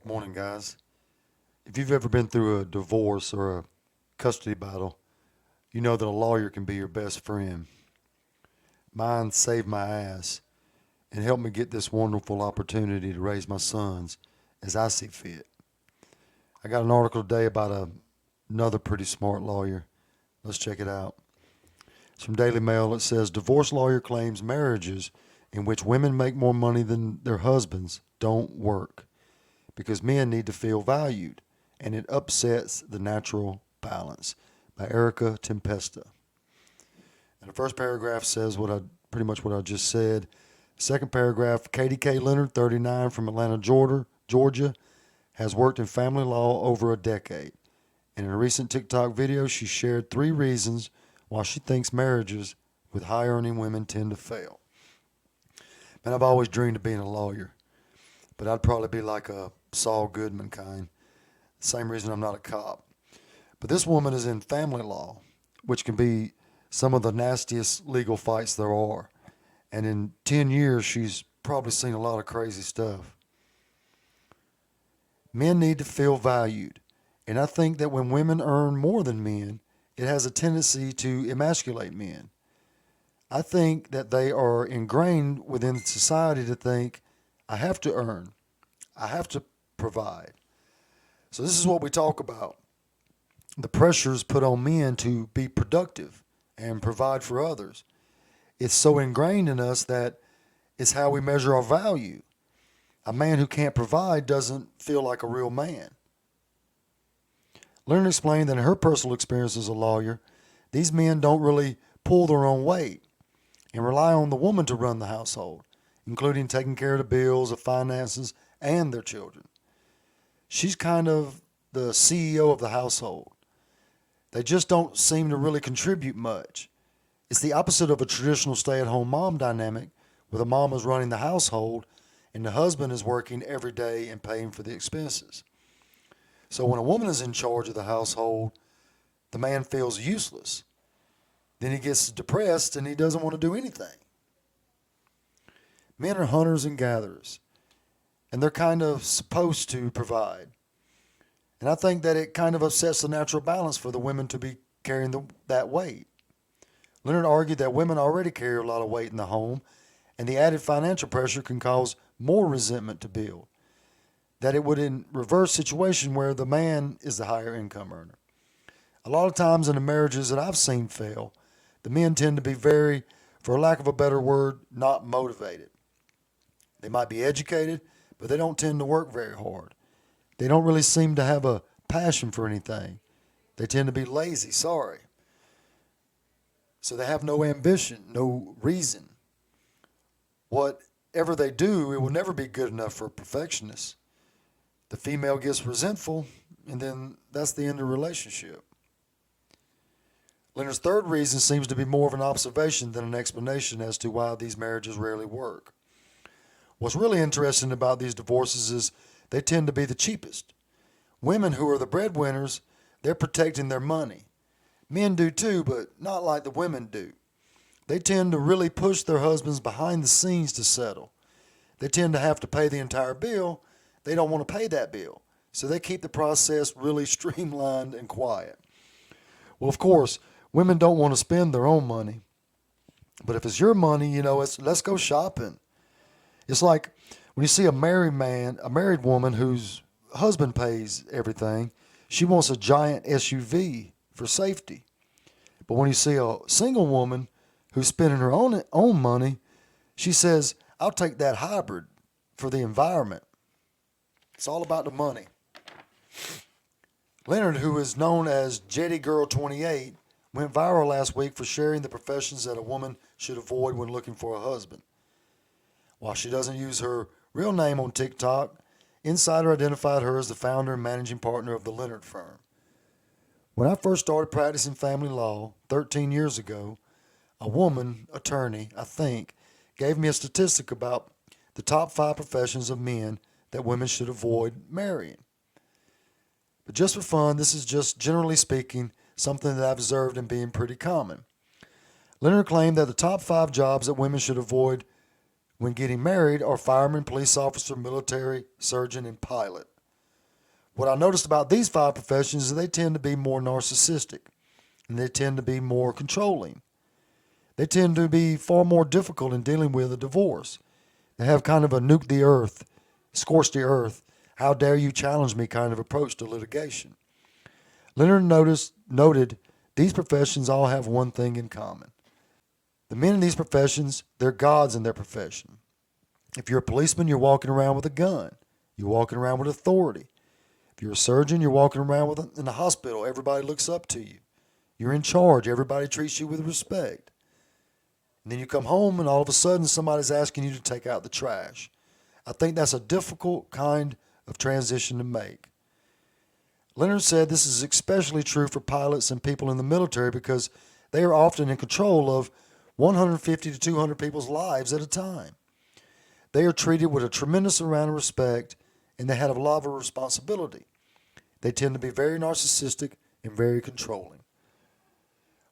Morning, guys. If you've ever been through a divorce or a custody battle, you know that a lawyer can be your best friend. Mine saved my ass and helped me get this wonderful opportunity to raise my sons as I see fit. I got an article today about another pretty smart lawyer. Let's check it out. It's from Daily Mail. It says divorce lawyer claims marriages in which women make more money than their husbands don't work because men need to feel valued, and it upsets the natural balance. By Erica Tempesta. And the first paragraph says pretty much what I just said. Second paragraph, Katie K. Leonard, 39, from Atlanta, Georgia, has worked in family law over a decade. And in a recent TikTok video, she shared 3 reasons why she thinks marriages with high-earning women tend to fail. Man, I've always dreamed of being a lawyer, but I'd probably be like a Saul Goodman kind. Same reason I'm not a cop. But this woman is in family law, which can be some of the nastiest legal fights there are. And in 10 years, she's probably seen a lot of crazy stuff. Men need to feel valued. And I think that when women earn more than men, it has a tendency to emasculate men. I think that they are ingrained within society to think, I have to earn, I have to provide. So this is what we talk about. The pressures put on men to be productive and provide for others. It's so ingrained in us that it's how we measure our value. A man who can't provide doesn't feel like a real man. Leonard explained that in her personal experience as a lawyer, these men don't really pull their own weight and rely on the woman to run the household, including taking care of the bills, the finances, and their children. She's kind of the CEO of the household. They just don't seem to really contribute much. It's the opposite of a traditional stay-at-home mom dynamic, where the mom is running the household and the husband is working every day and paying for the expenses. So when a woman is in charge of the household, the man feels useless. Then he gets depressed and he doesn't want to do anything. Men are hunters and gatherers, and they're kind of supposed to provide. And I think that it kind of upsets the natural balance for the women to be carrying that weight. Leonard argued that women already carry a lot of weight in the home, and the added financial pressure can cause more resentment to build. That it would in reverse situation where the man is the higher income earner. A lot of times in the marriages that I've seen fail, the men tend to be very, for lack of a better word, not motivated. They might be educated, but they don't tend to work very hard. They don't really seem to have a passion for anything. They tend to be lazy, sorry. So they have no ambition, no reason. Whatever they do, it will never be good enough for a perfectionist. The female gets resentful, and then that's the end of the relationship. Leonard's third reason seems to be more of an observation than an explanation as to why these marriages rarely work. What's really interesting about these divorces is they tend to be the cheapest. Women who are the breadwinners, they're protecting their money. Men do too, but not like the women do. They tend to really push their husbands behind the scenes to settle. They tend to have to pay the entire bill. They don't want to pay that bill. So they keep the process really streamlined and quiet. Well, of course, women don't want to spend their own money. But if it's your money, let's go shopping. It's like when you see a married woman whose husband pays everything, she wants a giant SUV for safety. But when you see a single woman who's spending her own money, she says, I'll take that hybrid for the environment. It's all about the money. Leonard, who is known as Jetty Girl 28, went viral last week for sharing the professions that a woman should avoid when looking for a husband. While she doesn't use her real name on TikTok, Insider identified her as the founder and managing partner of the Leonard firm. When I first started practicing family law 13 years ago, a woman, attorney, I think, gave me a statistic about the top 5 professions of men that women should avoid marrying. But just for fun, this is just generally speaking something that I've observed in being pretty common. Leonard claimed that the top 5 jobs that women should avoid when getting married are fireman, police officer, military, surgeon, and pilot. What I noticed about these 5 professions is they tend to be more narcissistic and they tend to be more controlling. They tend to be far more difficult in dealing with a divorce. They have kind of a nuke the earth, scorch the earth, how dare you challenge me kind of approach to litigation. Leonard noted these professions all have one thing in common. The men in these professions, they're gods in their profession. If you're a policeman, you're walking around with a gun. You're walking around with authority. If you're a surgeon, you're walking around in the hospital. Everybody looks up to you. You're in charge. Everybody treats you with respect. And then you come home and all of a sudden somebody's asking you to take out the trash. I think that's a difficult kind of transition to make. Leonard said this is especially true for pilots and people in the military because they are often in control of 150 to 200 people's lives at a time. They are treated with a tremendous amount of respect and they have a lot of responsibility. They tend to be very narcissistic and very controlling.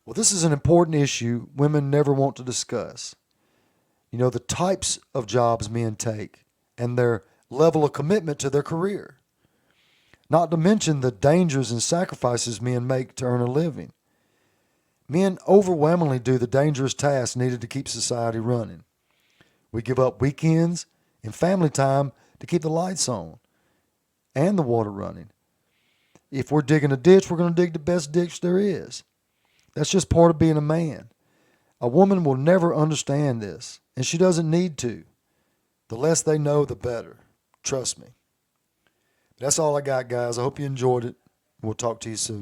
Well, this is an important issue women never want to discuss. You know, the types of jobs men take and their level of commitment to their career. Not to mention the dangers and sacrifices men make to earn a living. Men overwhelmingly do the dangerous tasks needed to keep society running. We give up weekends and family time to keep the lights on and the water running. If we're digging a ditch, we're going to dig the best ditch there is. That's just part of being a man. A woman will never understand this, and she doesn't need to. The less they know, the better. Trust me. That's all I got, guys. I hope you enjoyed it. We'll talk to you soon.